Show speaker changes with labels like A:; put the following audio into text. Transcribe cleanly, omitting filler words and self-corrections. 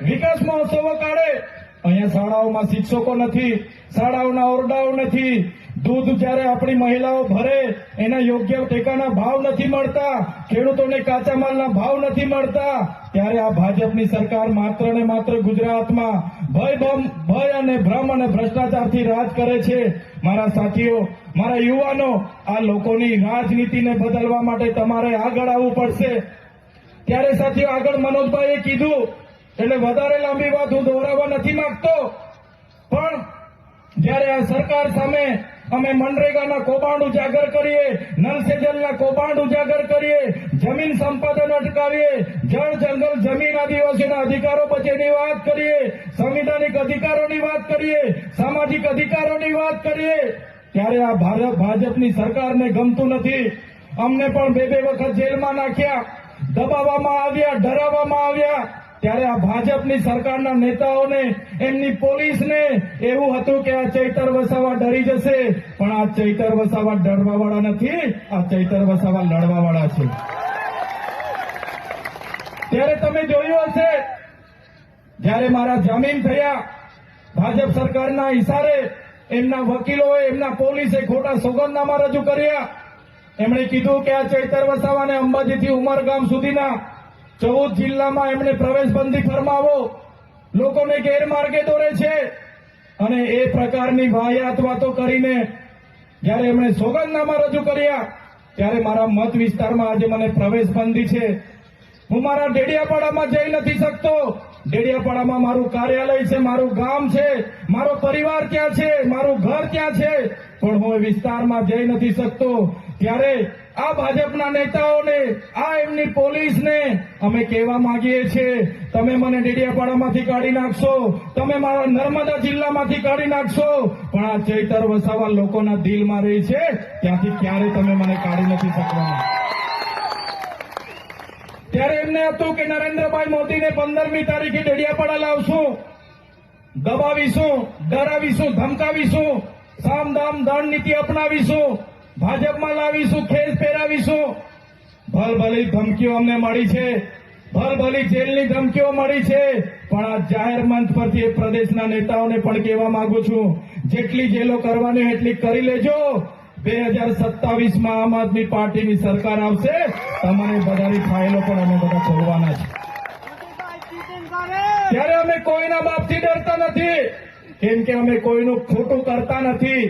A: વિકાસ મહોત્સવો કાઢે, અહીંયા શાળાઓમાં શિક્ષકો નથી, શાળાઓના ઓરડાઓ નથી, દૂધ જયારે આપણી મહિલાઓ ભરે એના યોગ્ય ટેકાના ભાવ નથી મળતા, ખેડૂતોને કાચા માલના ભાવ નથી મળતા, ત્યારે આ ભાજપની સરકાર માત્ર ને માત્ર ગુજરાતમાં ભય અને ભ્રમ અને ભ્રષ્ટાચારથી રાજ કરે છે. મારા સાથીઓ, મારા યુવાનો, આ લોકોની રાજનીતિને બદલવા માટે તમારે આગળ આવવું પડશે. ત્યારે સાથીઓ, આગળ મનોજભાઈએ કીધું એટલે વધારે લાંબી વાત હું દોહરાવવા નથી માંગતો, પણ જયારે આ સરકાર સામે અમે મનરેગાના કૌભાંડ ઉજાગર કરીએ, નલ સે જલના કૌભાંડ ઉજાગર કરીએ, જમીન સંપાદન અટકાવીએ, જળ જંગલ જમીન આદિવાસીના અધિકારો બચેની વાત કરીએ, સંવિધાનિક અધિકારોની વાત કરીએ, સામાજિક અધિકારોની વાત કરીએ, ત્યારે આ ભાજપની સરકારને ગમતું નથી. અમને પણ બે વખત જેલમાં નાખ્યા, દબાવવામાં આવ્યા, ડરાવવામાં આવ્યા. ત્યારે આ ભાજપની સરકારના નેતાઓને, એમની પોલીસને એવું હતું કે આ ચૈતર વસાવા ડરી જશે, પણ આ ચૈતર વસાવા ડરવાવાળા નથી, આ ચૈતર વસાવા લડવાવાળા છે. ત્યારે તમે જોયું હશે, જયારે મારા જામીન થયા, ભાજપ સરકારના ઇશારે એમના વકીલોએ, એમના પોલીસે ખોટા સોગંદનામા રજૂ કર્યા. એમણે કીધું કે આ ચૈતર વસાવાને અંબાજીથી ઉમરગામ સુધીના 14 જિલ્લામાં એમણે પ્રવેશબંધી ફરમાવો, લોકોને ગેરમાર્ગે દોરે છે. અને એ પ્રકારની વાહિયાત વાતો કરીને જયારે એમણે સોગંદનામા રજૂ કર્યા, ત્યારે મારા મત વિસ્તારમાં આજે મને પ્રવેશબંધી છે. હું મારા ડેડિયાપાડામાં જઈ નથી શકતો. ડેડિયાપાડામાં મારું કાર્યાલય છે, મારું ગામ છે, મારો પરિવાર ત્યાં છે, મારું ઘર ત્યાં છે, પણ હું એ વિસ્તારમાં જઈ નથી શકતો. ત્યારે આ ભાજપના નેતાઓને, આ એમની પોલીસને અમે કહેવા માંગીએ છીએ, તમે મને ડેડિયાપાડામાંથી કાઢી નાખશો, તમે મારા નર્મદા જિલ્લામાંથી કાઢી નાખશો, પણ આ ચૈતર વસાવા લોકોના દિલમાં રહી છે, ત્યાંથી ક્યારે તમે મને કાઢી નથી શકવાના. ત્યારે એમને હતું કે નરેન્દ્રભાઈ મોદીને 15મી તારીખે ડેડિયાપાડા લાવશું, દબાવીશું, ડરાવીશું, ધમકાવીશું, સામ દામ દંડ નીતિ અપનાવીશું, ભાજપમાં લાવીશું, ખેસ પહેરાવીશું. ભલભલી ધમકીઓ અમને મળી છે, ભલભલી જેલની ધમકીઓ મળી છે, પણ આ જાહેર મંચ પરથી એ પ્રદેશના નેતાઓને પણ કહેવા માંગુ છું, જેટલી જેલો કરવાની એટલી કરી લેજો. 2027માં આમ આદમી પાર્ટીની સરકાર આવશે, તમારી બધાની ફાઇલો પણ અમે બધા ખોલવાના છે. ત્યારે અમે કોઈના બાપથી ડરતા નથી, કેમ કે અમે કોઈનું ખોટું કરતા નથી.